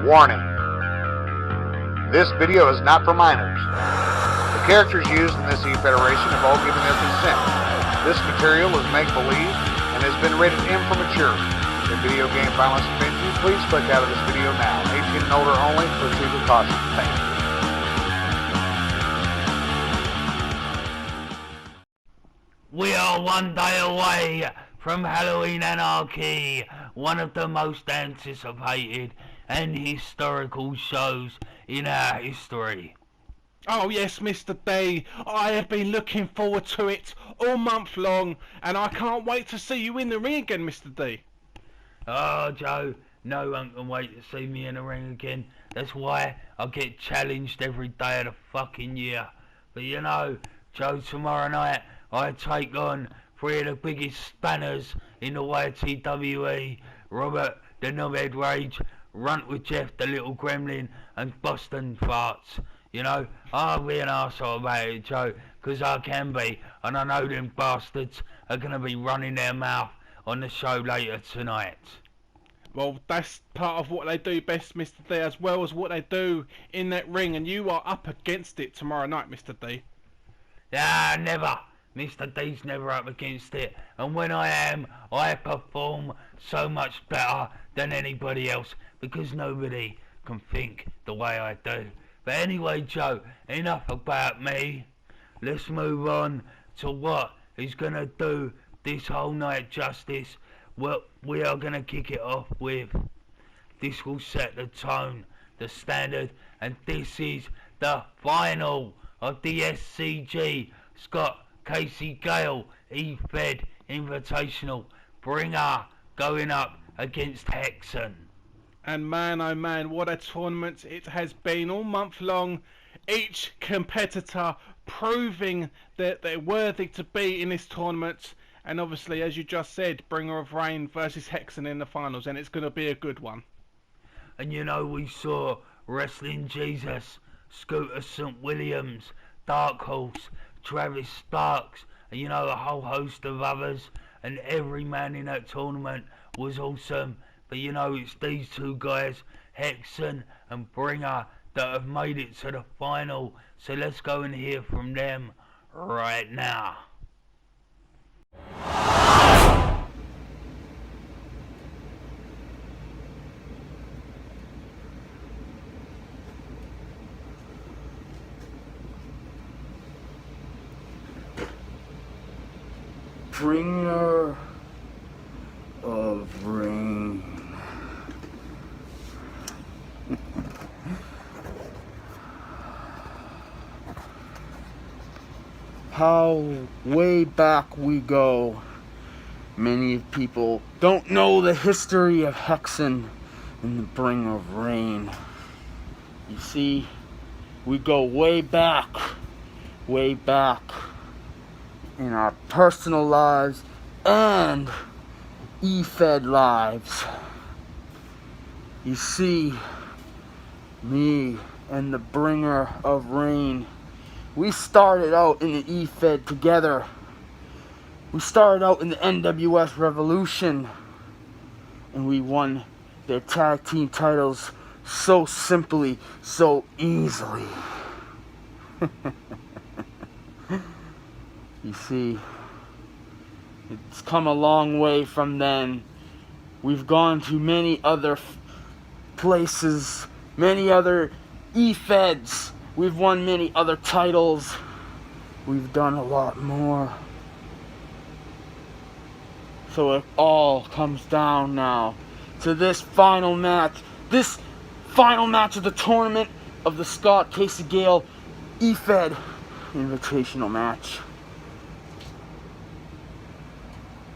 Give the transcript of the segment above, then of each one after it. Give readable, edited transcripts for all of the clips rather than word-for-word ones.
Warning. This video is not for minors. The characters used in this e-federation have all given their consent. This material is make-believe and has been rated M for mature. If video game violence offends you, please click out of this video now. 18 and older only. Proceed with caution. Thank you. We are one day away from Halloween Anarchy, one of the most anticipated and historical shows in our history. Oh yes, Mr. D, I have been looking forward to it all month long, and I can't wait to see you in the ring again, Mr. D. Oh, Joe, no one can wait to see me in the ring again. That's why I get challenged every day of the fucking year. But you know, Joe, tomorrow night I take on three of the biggest spanners in the YTWE, Robert the Roburtrage, RantWithJeff the little gremlin, and Bostonfan. You know, I'll be an arsehole about it, Joe, because I can be, and I know them bastards are going to be running their mouth on the show later tonight. Well, that's part of what they do best, Mr. D, as well as what they do in that ring, and you are up against it tomorrow night, Mr. D. Ah, never. Mr. D's never up against it, and when I am, I perform so much better than anybody else, because nobody can think the way I do. But anyway, Joe, enough about me. Let's move on to what is going to do this whole night justice. Well, we are going to kick it off with, this will set the tone, the standard, and this is the final of the SCG Scott Casey Gale EFED Invitational. Bringer going up against Hexen. And man, oh man, what a tournament it has been all month long. Each competitor proving that they're worthy to be in this tournament. And obviously, as you just said, Bringer of Rain versus Hexen in the finals. And it's going to be a good one. And you know, we saw Wrestling Jesus, Scooter St. Williams, Dark Horse, Travis Starks, and you know, a whole host of others. And every man in that tournament was awesome. But you know, it's these two guys, Hexen and Bringer, that have made it to the final. So let's go and hear from them right now. Bringer of Rain. How way back we go. Many people don't know the history of Hexen and the Bringer of Rain. You see, we go way back in our personal lives and EFED lives. You see, me and the Bringer of Rain, we started out in the EFED together. We started out in the NWS Revolution, and we won their tag team titles so simply, so easily. You see, it's come a long way from then. We've gone to many other places, many other EFEDs. We've won many other titles. We've done a lot more. So it all comes down now to this final match. This final match of the tournament of the Scott Casey Gale EFED Invitational match.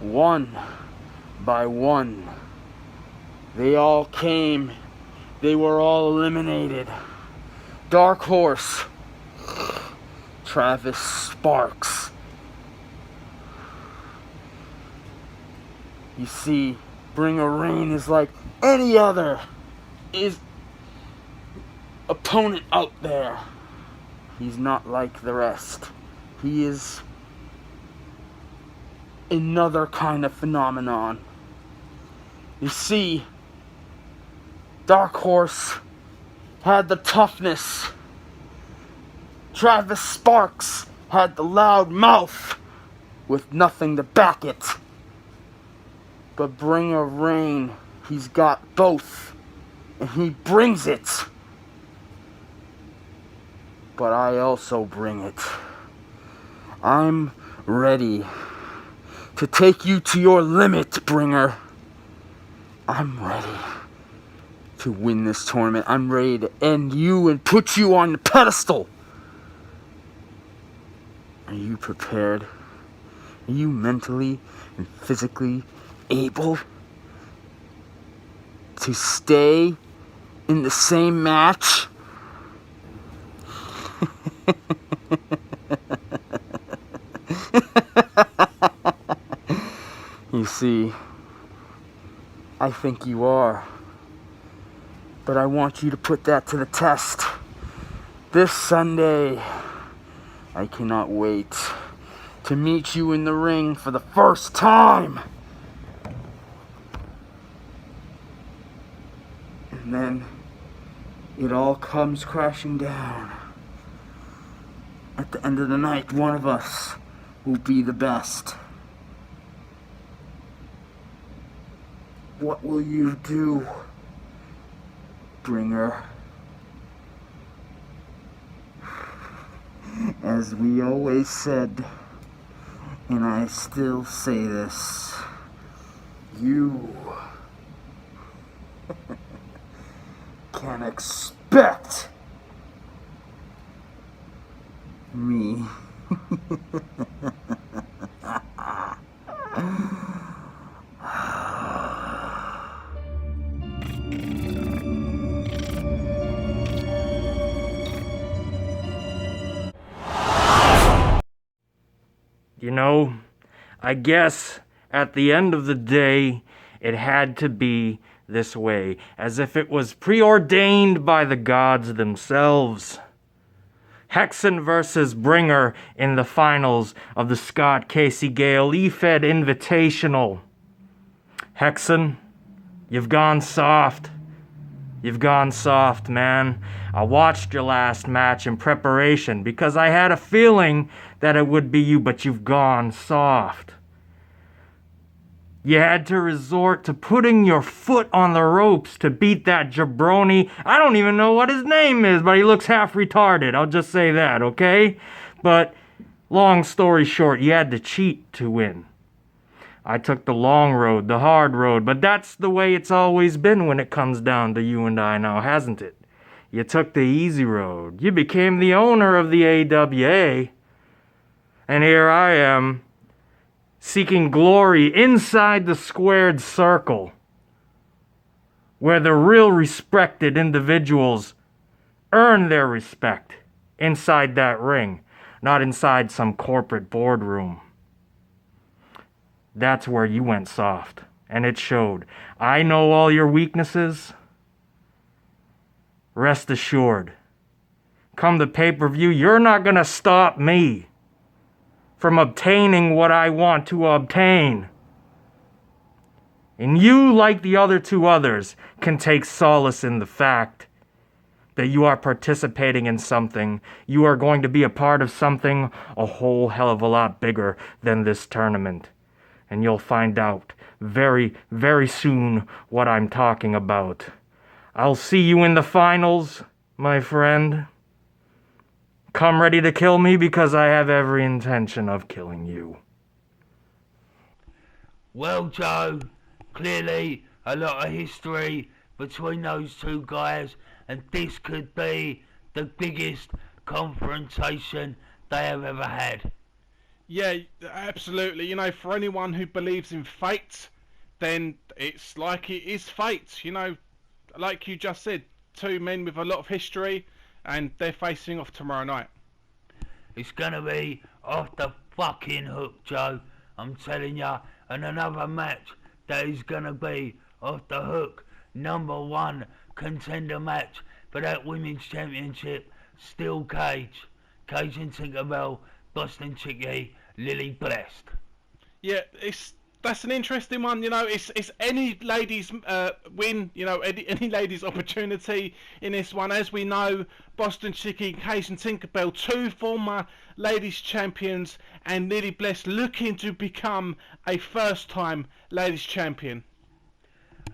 One by one, they all came. They were all eliminated. Dark Horse, Travis Sparks. You see, Bringer Rain is like any other opponent out there. He's not like the rest. He is another kind of phenomenon. You see, Dark Horse had the toughness. Travis Sparks had the loud mouth with nothing to back it. But Bringer Rain, he's got both, and he brings it. But I also bring it. I'm ready to take you to your limit, Bringer. I'm ready to win this tournament. I'm ready to end you and put you on the pedestal. Are you prepared? Are you mentally and physically able to stay in the same match? You see, I think you are. But I want you to put that to the test. This Sunday, I cannot wait to meet you in the ring for the first time. And then it all comes crashing down. At the end of the night, one of us will be the best. What will you do, Bringer? As we always said, and I still say this, you can expect me. You know, I guess at the end of the day, it had to be this way, as if it was preordained by the gods themselves. Hexen versus Bringer in the finals of the Scott Casey Gale EFED Invitational. Hexen, you've gone soft. You've gone soft, man. I watched your last match in preparation because I had a feeling that it would be you, but you've gone soft. You had to resort to putting your foot on the ropes to beat that jabroni. I don't even know what his name is, but he looks half retarded. I'll just say that, okay? But long story short, you had to cheat to win. I took the long road, the hard road, but that's the way it's always been when it comes down to you and I now, hasn't it? You took the easy road. You became the owner of the AWA. And here I am, seeking glory inside the squared circle, where the real respected individuals earn their respect inside that ring, not inside some corporate boardroom. That's where you went soft, and it showed. I know all your weaknesses. Rest assured, come the pay-per-view, you're not gonna stop me from obtaining what I want to obtain. And you, like the other two others, can take solace in the fact that you are participating in something. You are going to be a part of something a whole hell of a lot bigger than this tournament. And you'll find out very, very soon what I'm talking about. I'll see you in the finals, my friend. Come ready to kill me because I have every intention of killing you. Well, Joe, clearly a lot of history between those two guys, and this could be the biggest confrontation they have ever had. Yeah, absolutely. You know, for anyone who believes in fate, then it's like it is fate. You know, like you just said, two men with a lot of history, and they're facing off tomorrow night. It's gonna be off the fucking hook, Joe. I'm telling ya. And another match that is gonna be off the hook. #1 contender match for that women's championship. Steel Cage. Cage and Tinkerbell. Boston Chickie. Lily Blessed. Yeah, it's That's an interesting one. You know, it's any ladies win. You know, any ladies opportunity in this one. As we know, Boston Chickie, Case and Tinkerbell, 2 former ladies champions, and Lily Bless looking to become a first-time ladies champion.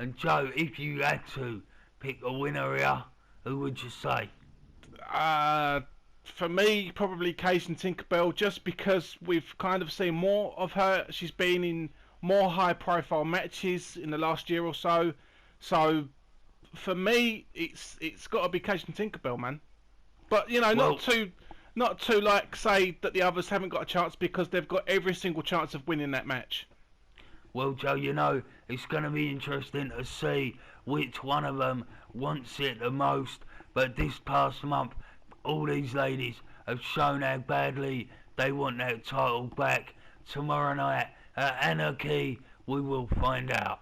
And Joe, if you had to pick a winner here, who would you say? For me, probably Case and Tinkerbell, just because we've kind of seen more of her. She's been in more high-profile matches in the last year or so. So, for me, it's got to be Case and Tinkerbell, man. But you know, not to like say that the others haven't got a chance, because they've got every single chance of winning that match. Well, Joe, you know, it's going to be interesting to see which one of them wants it the most. But this past month, all these ladies have shown how badly they want that title back. Tomorrow night at Anarchy, we will find out.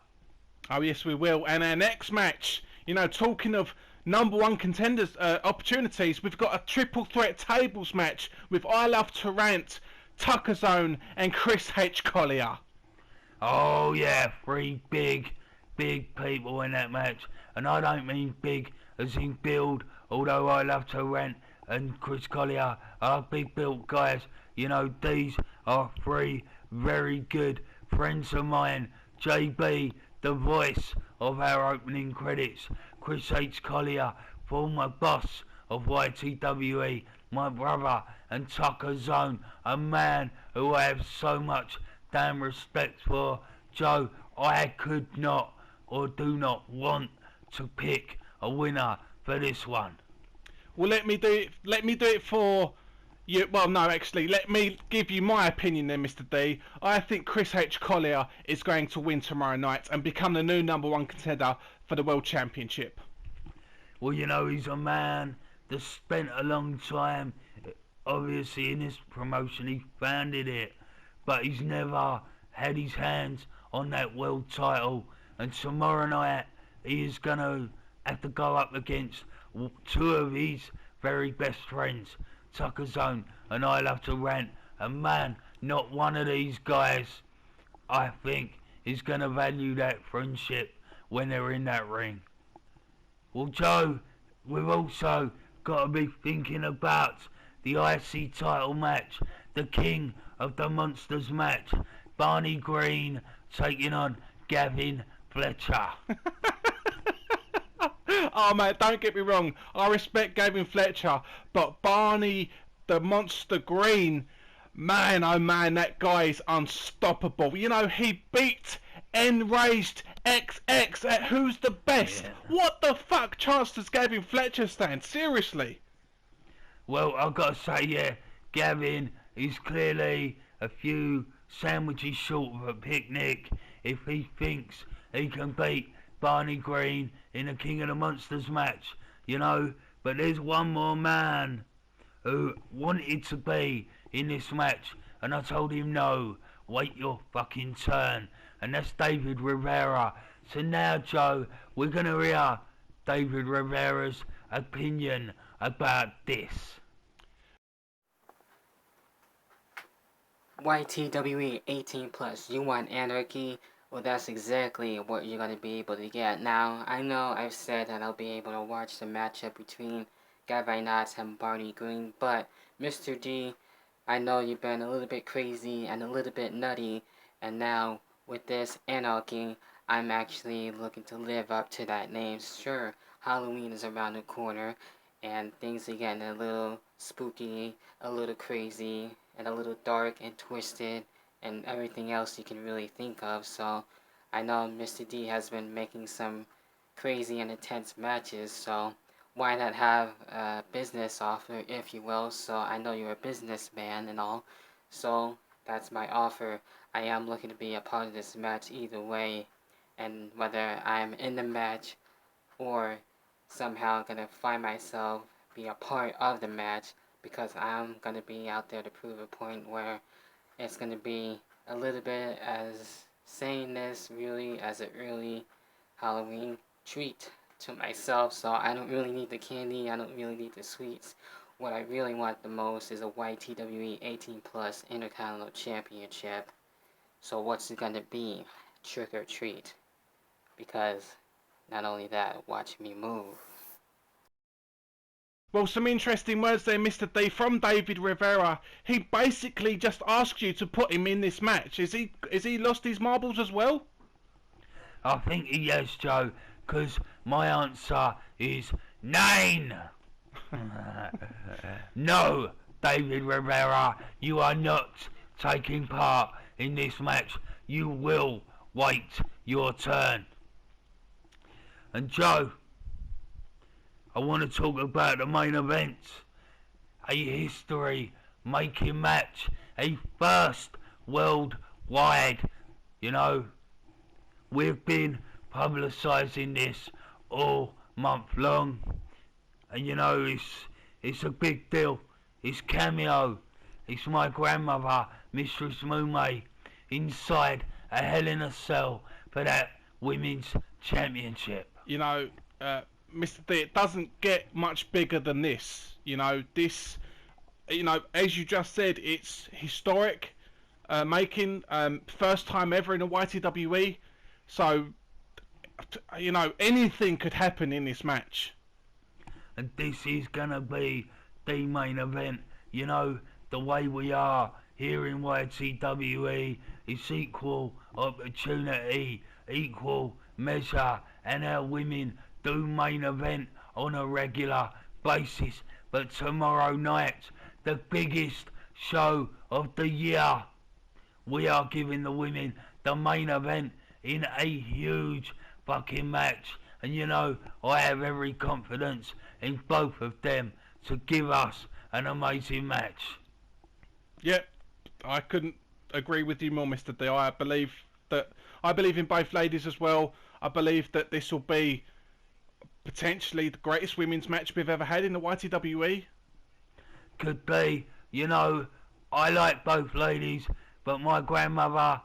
Oh yes, we will. And our next match, you know, talking of #1 contenders opportunities, we've got a triple threat tables match with I Love to Rant, Tucker Zone, and Chris H. Collier. Oh yeah, 3 big people in that match. And I don't mean big as in build, although I Love to Rant and Chris Collier are big built guys. You know, these are 3 very good friends of mine. JB, the voice of our opening credits. Chris H. Collier, former boss of YTWE, my brother. And Tucker Zone, a man who I have so much damn respect for. Joe, I could not or do not want to pick a winner for this one. Well, let me do it for you. Well, no, actually, let me give you my opinion then, Mr. D. I think Chris H. Collier is going to win tomorrow night and become the new #1 contender for the World Championship. Well, you know, he's a man that spent a long time, obviously, in this promotion. He founded it, but he's never had his hands on that world title. And tomorrow night, he is going to have to go up against 2 of his very best friends, Tucker Zone and I Love to Rant. And man, not one of these guys, I think, is going to value that friendship when they're in that ring. Well, Joe, we've also got to be thinking about the IC title match, the King of the Monsters match, Barney Green taking on Gavin Fletcher. Oh mate, don't get me wrong, I respect Gavin Fletcher, but Barney the Monster Green, man oh man, that guy is unstoppable. You know, he beat N-Raised XX at Who's the Best. Yeah. What the fuck chance does Gavin Fletcher stand? Seriously. Well, I've got to say, yeah, Gavin is clearly a few sandwiches short of a picnic if he thinks he can beat Barney Green in a King of the Monsters match, you know. But there's one more man who wanted to be in this match, and I told him no, wait your fucking turn, and that's David Rivera. So now, Joe, we're going to hear David Rivera's opinion about this. YTWE 18+, you want anarchy? Well, that's exactly what you're going to be able to get. Now, I know I've said that I'll be able to watch the matchup between Gavin Knotts and Barney Green, but Mr. D, I know you've been a little bit crazy and a little bit nutty, and now with this anarchy, I'm actually looking to live up to that name. Sure, Halloween is around the corner, and things are getting a little spooky, a little crazy, and a little dark and twisted, and everything else you can really think of. So I know Mr. D has been making some crazy and intense matches, so why not have a business offer, if you will? So I know you're a businessman and all, so that's my offer. I am looking to be a part of this match either way, and whether I'm in the match or somehow gonna find myself be a part of the match, because I'm gonna be out there to prove a point where it's going to be a little bit as saying this really as a early Halloween treat to myself. So I don't really need the candy, I don't really need the sweets. What I really want the most is a YTWE 18+ Intercontinental Championship. So what's it gonna be? Trick or treat? Because not only that, watch me move. Well, some interesting words there, Mr. D, from David Rivera. He basically just asked you to put him in this match. Is he lost his marbles as well? I think he has, Joe, because my answer is nine. No, David Rivera, you are not taking part in this match. You will wait your turn. And Joe, I want to talk about the main event. A history-making match. A first worldwide. You know, we've been publicising this all month long. And you know, it's a big deal. It's cameo. It's my grandmother, Mistress Mume, inside a Hell in a Cell for that Women's Championship. You know, Mr. D, it doesn't get much bigger than this. You know, this, you know, as you just said, it's historic making, first time ever in a YTWE. So, you know, anything could happen in this match. And this is gonna be the main event. You know, the way we are here in YTWE is equal opportunity, equal measure, and our women do main event on a regular basis. But tomorrow night, the biggest show of the year, we are giving the women the main event in a huge fucking match. And you know, I have every confidence in both of them to give us an amazing match. Yep, I couldn't agree with you more, Mr. D. I believe in both ladies as well. I believe that this will be potentially the greatest women's match we've ever had in the YTWE. Could be. You know, I like both ladies, but my grandmother,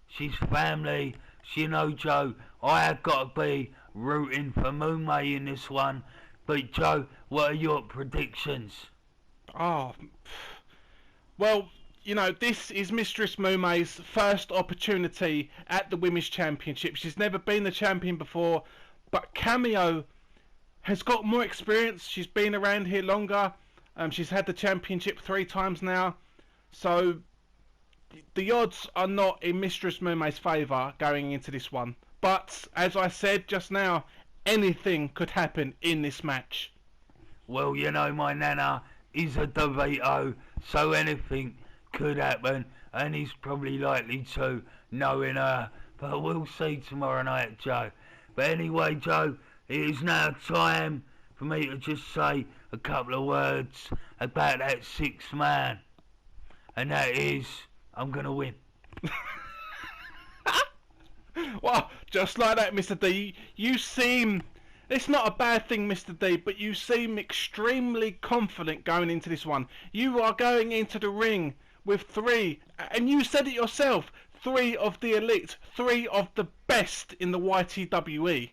she's family. You know, Joe, I have got to be rooting for Moonmay in this one. But Joe, what are your predictions? Oh, well, you know, this is Mistress Mume's first opportunity at the Women's Championship. She's never been the champion before, but Cameo has got more experience. She's been around here longer. She's had the championship 3 times now. So the odds are not in Mistress Mume's favour going into this one. But, as I said just now, anything could happen in this match. Well, you know, my nana is a DeVito, so anything could happen, and he's probably likely to, knowing her. But we'll see tomorrow night, Joe. But anyway, Joe, it is now time for me to just say a couple of words about that 6th man. And that is, I'm going to win. Well, just like that, Mr. D, you seem... It's not a bad thing, Mr. D, but you seem extremely confident going into this one. You are going into the ring with 3, and you said it yourself, 3 of the elite, 3 of the best in the YTWE.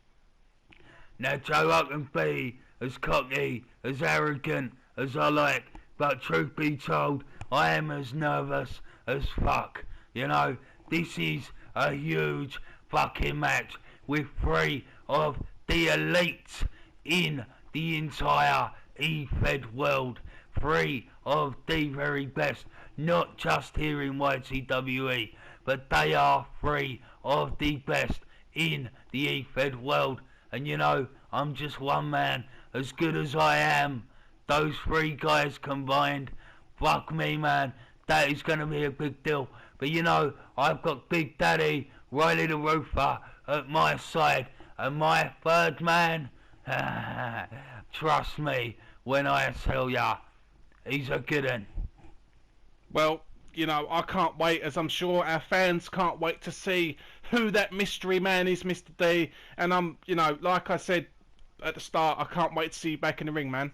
Now, Joe, I can be as cocky, as arrogant as I like, but truth be told, I am as nervous as fuck. You know, this is a huge fucking match with 3 of the elite in the entire EFED world. 3 of the very best, not just here in YTWE, but they are 3 of the best in the EFED world. And you know, I'm just one man. As good as I am, those 3 guys combined, fuck me, man, that is going to be a big deal. But you know, I've got Big Daddy Riley the Roofer at my side, and my 3rd man, trust me when I tell ya, he's a good un. Well, you know, I can't wait, as I'm sure our fans can't wait to see who that mystery man is, Mr. D. And I'm, you know, like I said at the start, I can't wait to see you back in the ring, man.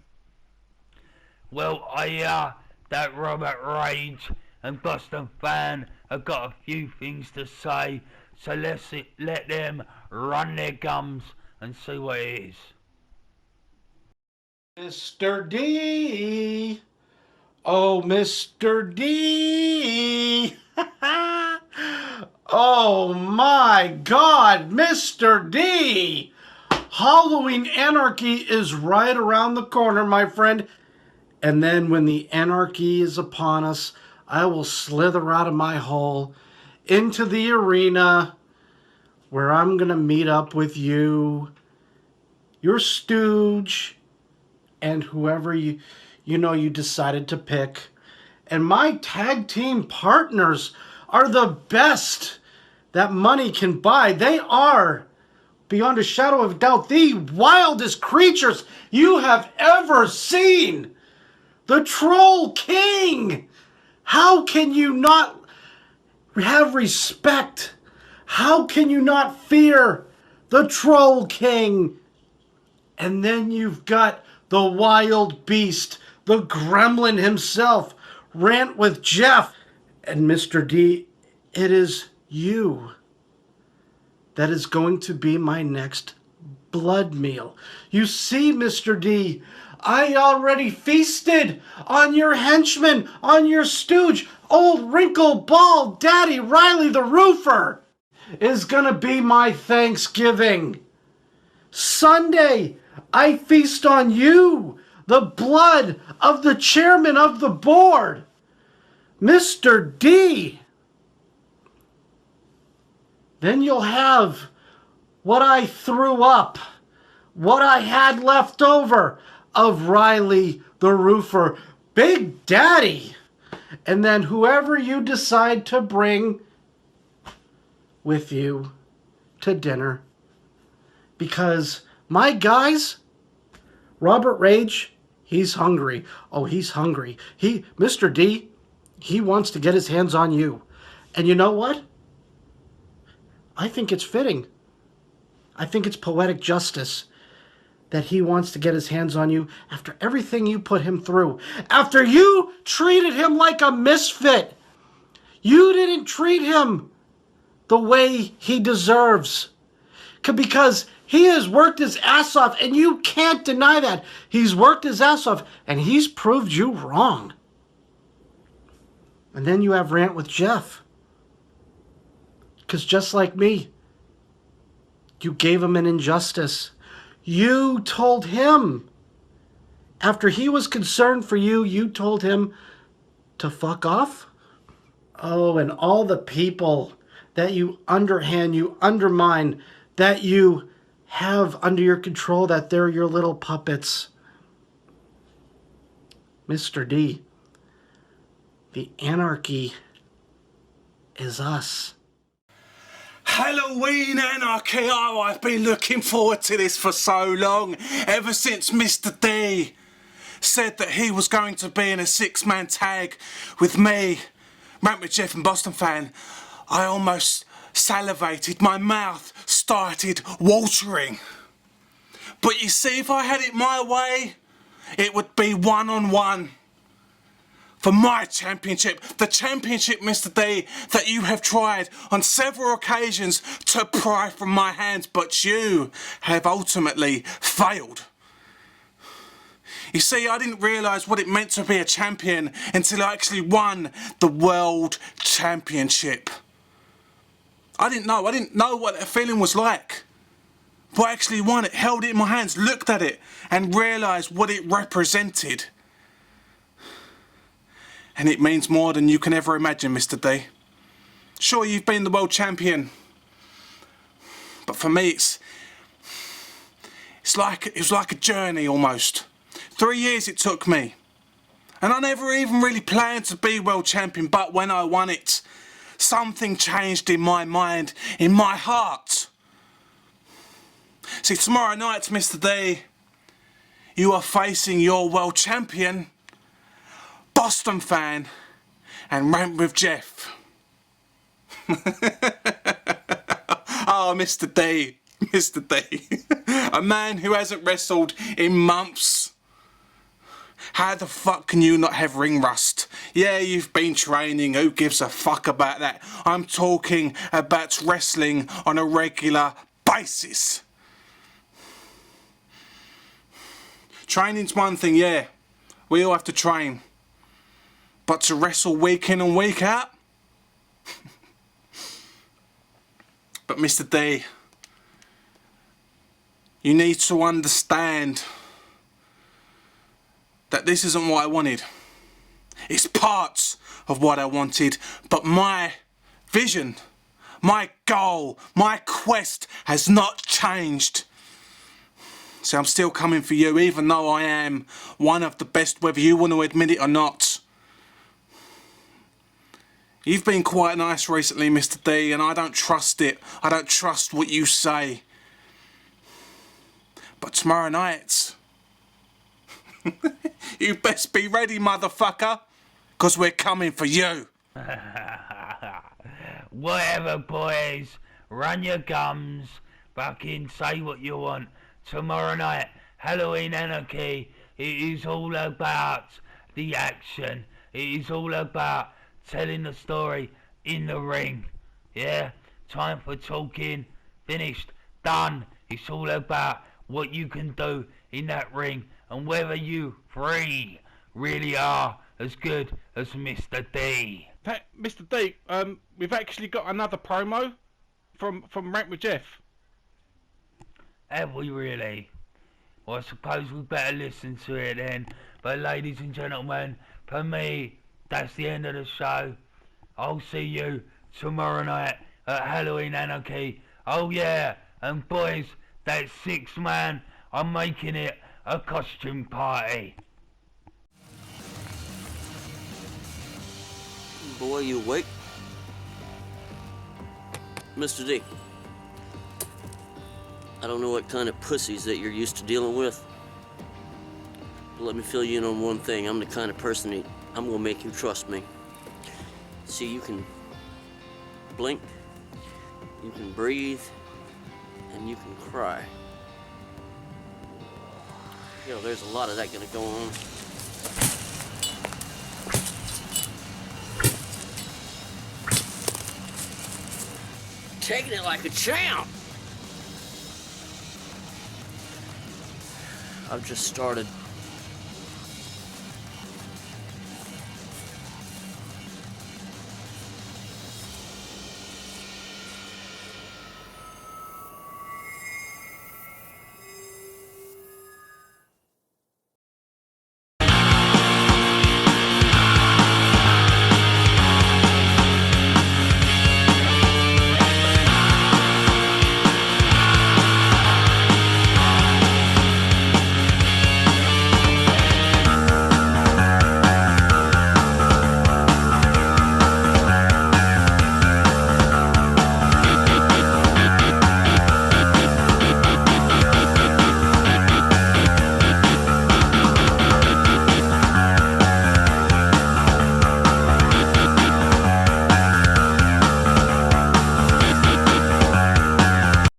Well, that Roburtrage and Bostonfan have got a few things to say, so let's let them run their gums and see what it is. Mr. D. Oh, Mr. D. Oh my God, Mr. D! Halloween Anarchy is right around the corner, my friend. And then when the anarchy is upon us, I will slither out of my hole into the arena where I'm going to meet up with you, your stooge, and whoever you decided to pick. And my tag team partners are the best that money can buy. They are, beyond a shadow of doubt, the wildest creatures you have ever seen. The Troll King! How can you not have respect? How can you not fear the Troll King? And then you've got the wild beast, the gremlin himself, RantWithJeff. And Mr. D, it is you that is going to be my next blood meal. You see, Mr. D, I already feasted on your henchman, on your stooge. Old wrinkle bald Daddy Riley the Roofer is gonna be my Thanksgiving. Sunday, I feast on you, the blood of the chairman of the board, Mr. D. Then you'll have what I threw up, what I had left over of Riley the Roofer, Big Daddy, and then whoever you decide to bring with you to dinner. Because my guys, Roburtrage, he's hungry. Oh, he's hungry. Mr. D, he wants to get his hands on you. And you know what? I think it's fitting. I think it's poetic justice that he wants to get his hands on you after everything you put him through. After you treated him like a misfit. You didn't treat him the way he deserves. Because he has worked his ass off, and you can't deny that. He's worked his ass off, and he's proved you wrong. And then you have RantWithJeff. Because just like me, you gave him an injustice. You told him, after he was concerned for you, you told him to fuck off. Oh, and all the people that you underhand, you undermine, that you have under your control, that they're your little puppets. Mr. D, the anarchy is us. Halloween Anarchy, oh, I've been looking forward to this for so long, ever since Mr. D said that he was going to be in a 6-man tag with me, RantWithJeff and Bostonfan. I almost salivated, my mouth started watering. But you see, if I had it my way, it would be one-on-one. For my championship, the championship, Mr. D, that you have tried on several occasions to pry from my hands, but you have ultimately failed. You see, I didn't realise what it meant to be a champion until I actually won the World Championship. I didn't know what that feeling was like. But I actually won it, held it in my hands, looked at it, and realised what it represented. And it means more than you can ever imagine, Mr. D. Sure, you've been the world champion, but for me it was like a journey almost. 3 years it took me, and I never even really planned to be world champion, but when I won it, something changed in my mind, in my heart. See, tomorrow night, Mr. D, you are facing your world champion, Bostonfan, and RantWithJeff. Oh, Mr. D, Mr. D, a man who hasn't wrestled in months. How the fuck can you not have ring rust? Yeah, you've been training, who gives a fuck about that? I'm talking about wrestling on a regular basis. Training's one thing, yeah, we all have to train. But to wrestle week in and week out? But Mr. D, you need to understand that this isn't what I wanted. It's parts of what I wanted, but my vision, my goal, my quest has not changed. So I'm still coming for you, even though I am one of the best, whether you want to admit it or not. You've been quite nice recently, Mr. D, and I don't trust it. I don't trust what you say. But tomorrow night, you best be ready, motherfucker, because we're coming for you. Whatever, boys. Run your gums. Fucking say what you want. Tomorrow night, Halloween Anarchy. It is all about the action. It is all about telling the story in the ring. Yeah? Time for talking. Finished. Done. It's all about what you can do in that ring and whether you three really are as good as Mr. D. Mr. D, we've actually got another promo from RantWithJeff. Have we really? Well, I suppose we better listen to it then. But ladies and gentlemen, for me, that's the end of the show. I'll see you tomorrow night at Halloween Anarchy. Oh yeah, and boys, that 6-man, I'm making it a costume party. Boy, you awake? Mr. D, I don't know what kind of pussies that you're used to dealing with. But let me fill you in on one thing. I'm the kind of person that I'm gonna make you trust me. See, you can blink, you can breathe, and you can cry. You know, there's a lot of that gonna go on. Taking it like a champ. I've just started